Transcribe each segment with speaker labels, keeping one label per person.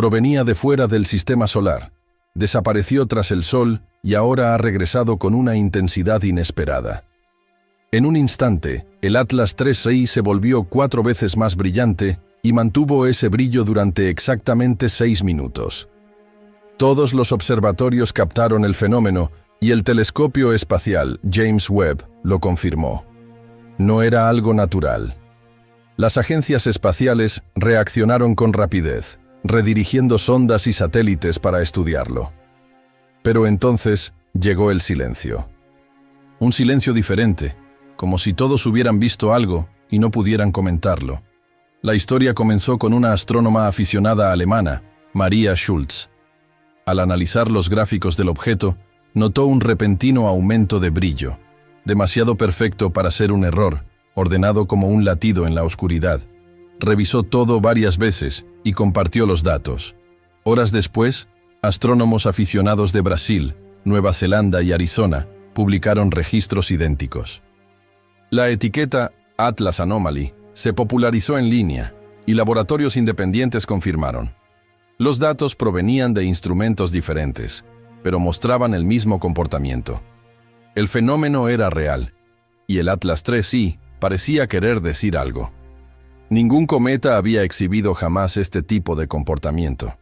Speaker 1: Provenía de fuera del sistema solar, desapareció tras el Sol y ahora ha regresado con una intensidad inesperada. En un instante, el Atlas 3I se volvió 4 veces más brillante y mantuvo ese brillo durante exactamente 6 minutos. Todos los observatorios captaron el fenómeno y el telescopio espacial James Webb lo confirmó. No era algo natural. Las agencias espaciales reaccionaron con rapidez, redirigiendo sondas y satélites para estudiarlo. Pero entonces llegó el silencio. Un silencio diferente, como si todos hubieran visto algo y no pudieran comentarlo. La historia comenzó con una astrónoma aficionada alemana, Maria Schulz. Al analizar los gráficos del objeto, notó un repentino aumento de brillo, demasiado perfecto para ser un error, ordenado como un latido en la oscuridad. Revisó todo varias veces y compartió los datos. Horas después, astrónomos aficionados de Brasil, Nueva Zelanda y Arizona publicaron registros idénticos. La etiqueta Atlas Anomaly se popularizó en línea y laboratorios independientes confirmaron. Los datos provenían de instrumentos diferentes, pero mostraban el mismo comportamiento. El fenómeno era real, y el Atlas 3I parecía querer decir algo. Ningún cometa había exhibido jamás este tipo de comportamiento.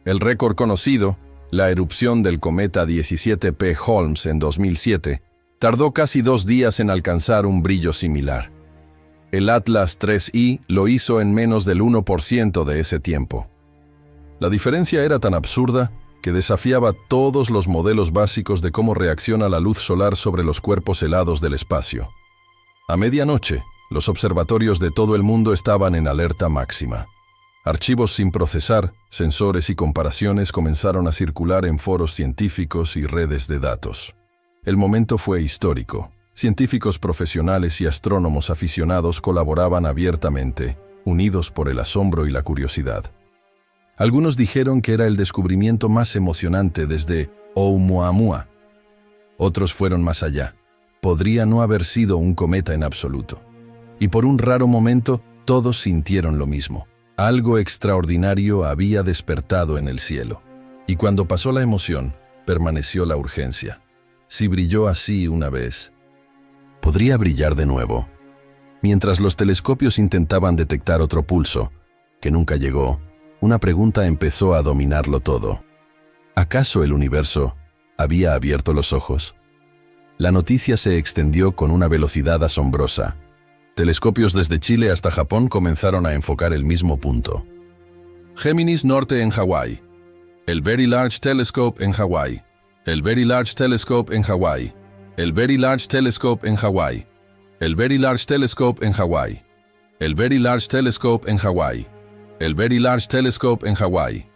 Speaker 1: El récord conocido, la erupción del cometa 17P Holmes en 2007, tardó casi 2 días en alcanzar un brillo similar. El Atlas 3I lo hizo en menos del 1% de ese tiempo. La diferencia era tan absurda que desafiaba todos los modelos básicos de cómo reacciona la luz solar sobre los cuerpos helados del espacio. A medianoche, los observatorios de todo el mundo estaban en alerta máxima. Archivos sin procesar, sensores y comparaciones comenzaron a circular en foros científicos y redes de datos. El momento fue histórico. Científicos profesionales y astrónomos aficionados colaboraban abiertamente, unidos por el asombro y la curiosidad. Algunos dijeron que era el descubrimiento más emocionante desde Oumuamua. Otros fueron más allá. Podría no haber sido un cometa en absoluto. Y por un raro momento, todos sintieron lo mismo. Algo extraordinario había despertado en el cielo. Y cuando pasó la emoción, permaneció la urgencia. Si brilló así una vez, ¿podría brillar de nuevo? Mientras los telescopios intentaban detectar otro pulso, que nunca llegó, una pregunta empezó a dominarlo todo. ¿Acaso el universo había abierto los ojos? La noticia se extendió con una velocidad asombrosa. Telescopios desde Chile hasta Japón comenzaron a enfocar el mismo punto. Géminis Norte en Hawái. El Very Large Telescope en Hawái. El Very Large Telescope en Hawái. El Very Large Telescope en Hawái. El Very Large Telescope en Hawái. El Very Large Telescope en Hawái. El Very Large Telescope en Hawái.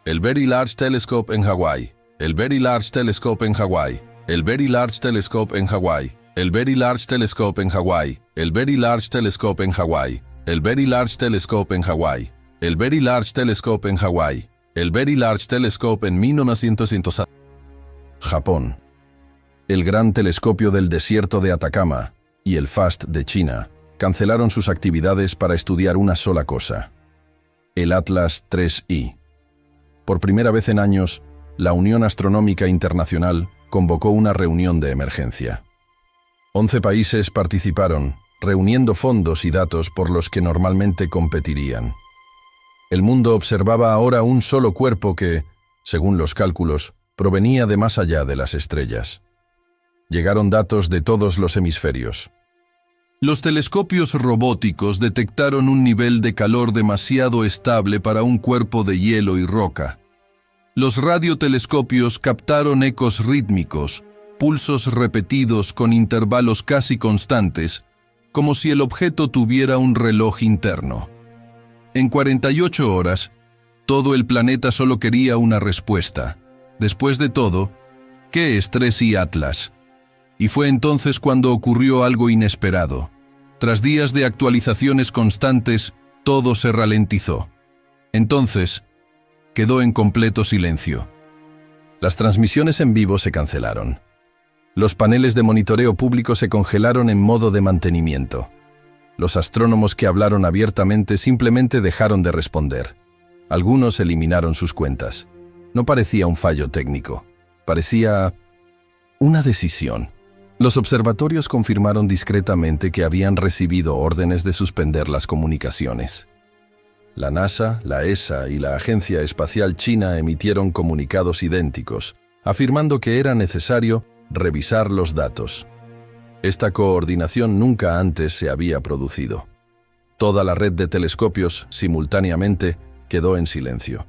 Speaker 1: El Very Large Telescope en Hawái. El Very Large Telescope en Hawái. El Very Large Telescope en Hawái. El Very Large Telescope en Hawái. El Very Large Telescope en Hawái. El Very Large Telescope en Hawái. El Very Large Telescope en Hawái. El Very Large Telescope en 1900. Japón. El Gran Telescopio del Desierto de Atacama y el FAST de China cancelaron sus actividades para estudiar una sola cosa: el Atlas 3I. Por primera vez en años, la Unión Astronómica Internacional convocó una reunión de emergencia. 11 países participaron, reuniendo fondos y datos por los que normalmente competirían. El mundo observaba ahora un solo cuerpo que, según los cálculos, provenía de más allá de las estrellas. Llegaron datos de todos los hemisferios. Los telescopios robóticos detectaron un nivel de calor demasiado estable para un cuerpo de hielo y roca. Los radiotelescopios captaron ecos rítmicos, pulsos repetidos con intervalos casi constantes, como si el objeto tuviera un reloj interno. En 48 horas, todo el planeta solo quería una respuesta. Después de todo, ¿qué es 3I Atlas? Y fue entonces cuando ocurrió algo inesperado. Tras días de actualizaciones constantes, todo se ralentizó. Entonces, quedó en completo silencio. Las transmisiones en vivo se cancelaron. Los paneles de monitoreo público se congelaron en modo de mantenimiento. Los astrónomos que hablaron abiertamente simplemente dejaron de responder. Algunos eliminaron sus cuentas. No parecía un fallo técnico. Parecía una decisión. Los observatorios confirmaron discretamente que habían recibido órdenes de suspender las comunicaciones. La NASA, la ESA y la Agencia Espacial China emitieron comunicados idénticos, afirmando que era necesario revisar los datos. Esta coordinación nunca antes se había producido. Toda la red de telescopios, simultáneamente, quedó en silencio,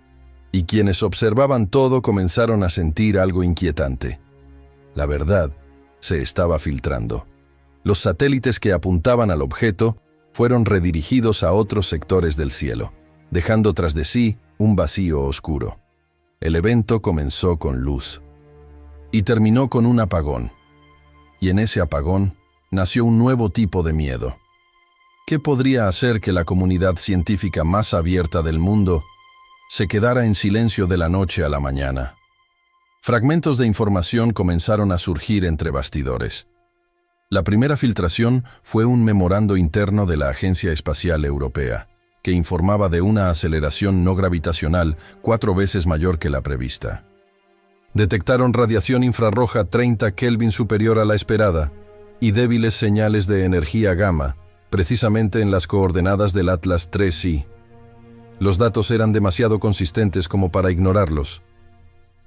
Speaker 1: y quienes observaban todo comenzaron a sentir algo inquietante. La verdad se estaba filtrando. Los satélites que apuntaban al objeto fueron redirigidos a otros sectores del cielo, dejando tras de sí un vacío oscuro. El evento comenzó con luz y terminó con un apagón. Y en ese apagón nació un nuevo tipo de miedo. ¿Qué podría hacer que la comunidad científica más abierta del mundo se quedara en silencio de la noche a la mañana? Fragmentos de información comenzaron a surgir entre bastidores. La primera filtración fue un memorando interno de la Agencia Espacial Europea, que informaba de una aceleración no gravitacional 4 veces mayor que la prevista. Detectaron radiación infrarroja 30 Kelvin superior a la esperada y débiles señales de energía gamma, precisamente en las coordenadas del Atlas 3I. Los datos eran demasiado consistentes como para ignorarlos.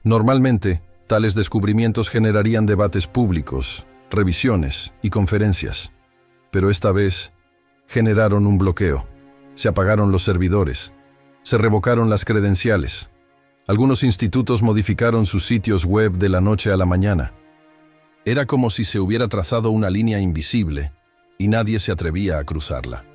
Speaker 1: Normalmente, tales descubrimientos generarían debates públicos, revisiones y conferencias. Pero esta vez, generaron un bloqueo. Se apagaron los servidores. Se revocaron las credenciales. Algunos institutos modificaron sus sitios web de la noche a la mañana. Era como si se hubiera trazado una línea invisible y nadie se atrevía a cruzarla.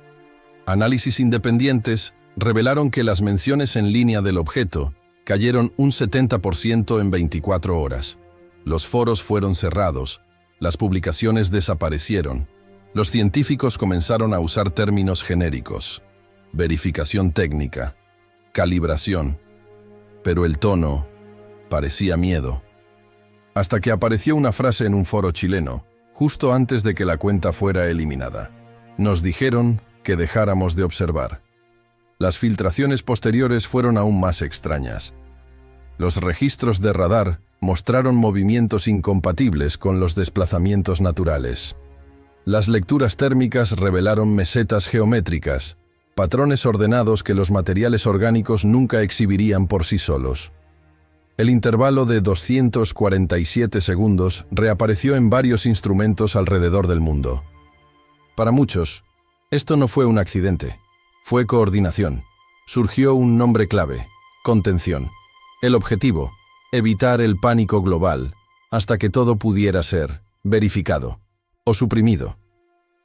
Speaker 1: Análisis independientes revelaron que las menciones en línea del objeto cayeron un 70% en 24 horas. Los foros fueron cerrados, las publicaciones desaparecieron. Los científicos comenzaron a usar términos genéricos: verificación técnica, calibración. Pero el tono parecía miedo. Hasta que apareció una frase en un foro chileno, justo antes de que la cuenta fuera eliminada. Nos dijeron que dejáramos de observar. Las filtraciones posteriores fueron aún más extrañas. Los registros de radar mostraron movimientos incompatibles con los desplazamientos naturales. Las lecturas térmicas revelaron mesetas geométricas, patrones ordenados que los materiales orgánicos nunca exhibirían por sí solos. El intervalo de 247 segundos reapareció en varios instrumentos alrededor del mundo. Para muchos, esto no fue un accidente, fue coordinación. Surgió un nombre clave: contención. El objetivo: evitar el pánico global hasta que todo pudiera ser verificado o suprimido.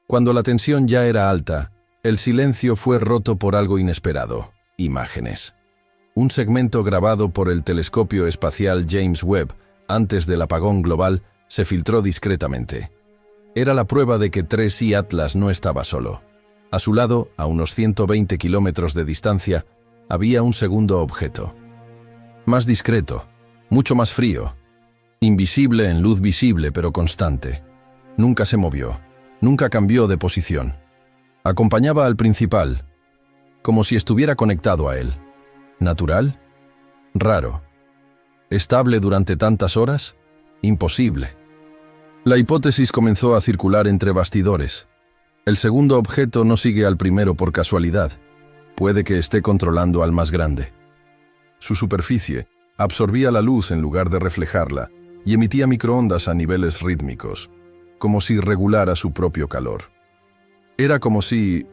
Speaker 1: Cuando la tensión ya era alta, el silencio fue roto por algo inesperado: imágenes. Un segmento grabado por el telescopio espacial James Webb antes del apagón global se filtró discretamente. Era la prueba de que 3I Atlas no estaba solo. A su lado, a unos 120 kilómetros de distancia, había un segundo objeto. Más discreto, mucho más frío, invisible en luz visible pero constante. Nunca se movió, nunca cambió de posición. Acompañaba al principal, como si estuviera conectado a él. ¿Natural? Raro. ¿Estable durante tantas horas? Imposible. La hipótesis comenzó a circular entre bastidores. El segundo objeto no sigue al primero por casualidad. Puede que esté controlando al más grande. Su superficie absorbía la luz en lugar de reflejarla y emitía microondas a niveles rítmicos, como si regulara su propio calor. Era como si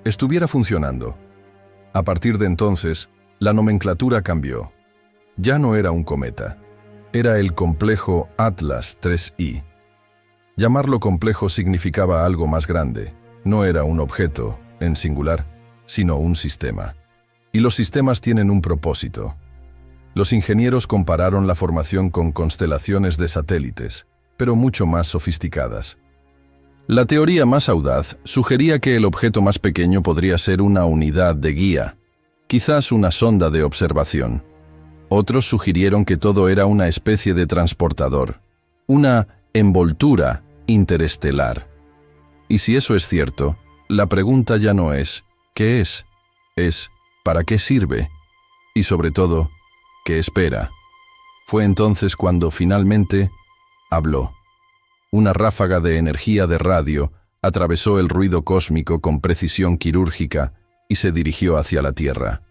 Speaker 1: estuviera funcionando. A partir de entonces, la nomenclatura cambió. Ya no era un cometa, era el complejo Atlas 3I. Llamarlo complejo significaba algo más grande. No era un objeto, en singular, sino un sistema. Y los sistemas tienen un propósito. Los ingenieros compararon la formación con constelaciones de satélites, pero mucho más sofisticadas. La teoría más audaz sugería que el objeto más pequeño podría ser una unidad de guía, quizás una sonda de observación. Otros sugirieron que todo era una especie de transportador, una envoltura interestelar. Y si eso es cierto, la pregunta ya no es ¿qué es? Es ¿para qué sirve? Y sobre todo, ¿qué espera? Fue entonces cuando finalmente habló. Una ráfaga de energía de radio atravesó el ruido cósmico con precisión quirúrgica y se dirigió hacia la Tierra.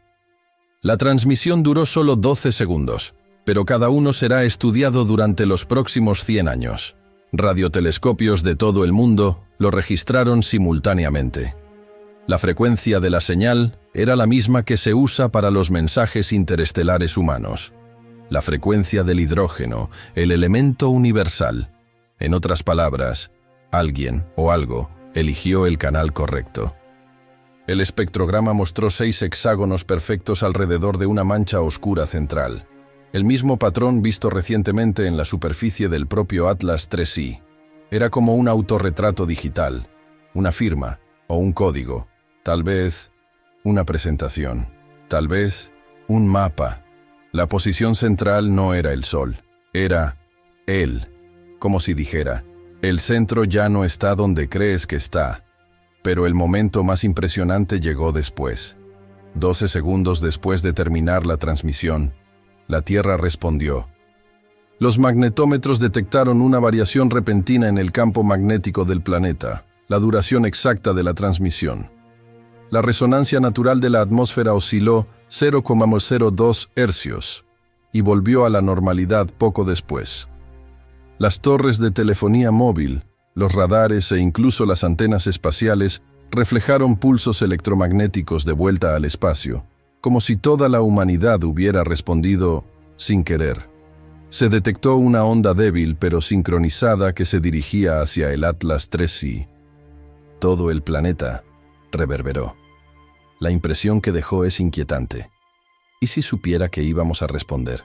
Speaker 1: La transmisión duró solo 12 segundos, pero cada uno será estudiado durante los próximos 100 años. Radiotelescopios de todo el mundo lo registraron simultáneamente. La frecuencia de la señal era la misma que se usa para los mensajes interestelares humanos. La frecuencia del hidrógeno, el elemento universal. En otras palabras, alguien o algo eligió el canal correcto. El espectrograma mostró 6 hexágonos perfectos alrededor de una mancha oscura central. El mismo patrón visto recientemente en la superficie del propio Atlas 3i. Era como un autorretrato digital, una firma o un código, tal vez una presentación, tal vez un mapa. La posición central no era el Sol, era él, como si dijera, el centro ya no está donde crees que está. Pero el momento más impresionante llegó después. 12 segundos después de terminar la transmisión, la Tierra respondió. Los magnetómetros detectaron una variación repentina en el campo magnético del planeta, la duración exacta de la transmisión. La resonancia natural de la atmósfera osciló 0,02 hercios y volvió a la normalidad poco después. Las torres de telefonía móvil, los radares e incluso las antenas espaciales reflejaron pulsos electromagnéticos de vuelta al espacio, como si toda la humanidad hubiera respondido sin querer. Se detectó una onda débil pero sincronizada que se dirigía hacia el Atlas 3i. Todo el planeta reverberó. La impresión que dejó es inquietante. ¿Y si supiera que íbamos a responder?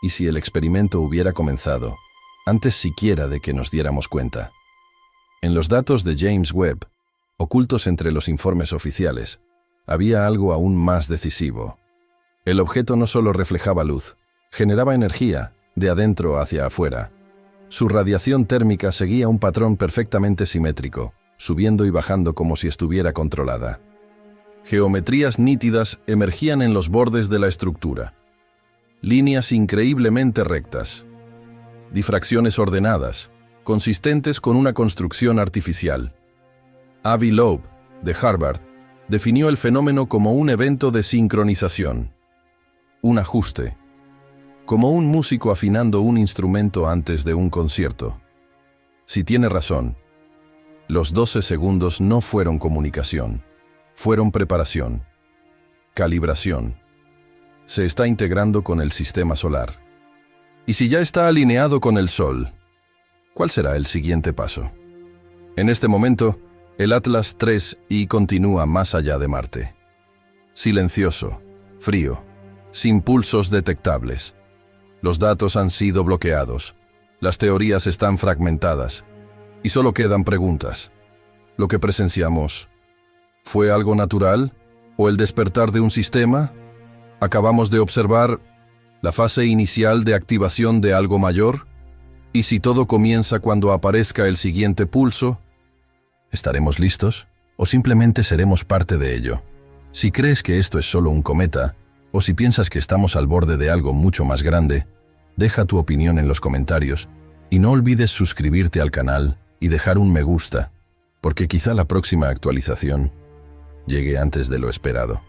Speaker 1: ¿Y si el experimento hubiera comenzado antes siquiera de que nos diéramos cuenta? En los datos de James Webb, ocultos entre los informes oficiales, había algo aún más decisivo. El objeto no solo reflejaba luz, generaba energía de adentro hacia afuera. Su radiación térmica seguía un patrón perfectamente simétrico, subiendo y bajando como si estuviera controlada. Geometrías nítidas emergían en los bordes de la estructura. Líneas increíblemente rectas. Difracciones ordenadas, consistentes con una construcción artificial. Avi Loeb, de Harvard, definió el fenómeno como un evento de sincronización. Un ajuste. Como un músico afinando un instrumento antes de un concierto. Si tiene razón, los 12 segundos no fueron comunicación, fueron preparación, calibración. Se está integrando con el sistema solar. Y si ya está alineado con el Sol, ¿cuál será el siguiente paso? En este momento, el Atlas 3i continúa más allá de Marte. Silencioso, frío, sin pulsos detectables. Los datos han sido bloqueados, las teorías están fragmentadas, y solo quedan preguntas. ¿Lo que presenciamos fue algo natural o el despertar de un sistema? ¿Acabamos de observar la fase inicial de activación de algo mayor? ¿Y si todo comienza cuando aparezca el siguiente pulso? ¿Estaremos listos? ¿O simplemente seremos parte de ello? Si crees que esto es solo un cometa, o si piensas que estamos al borde de algo mucho más grande, deja tu opinión en los comentarios y no olvides suscribirte al canal y dejar un me gusta, porque quizá la próxima actualización llegue antes de lo esperado.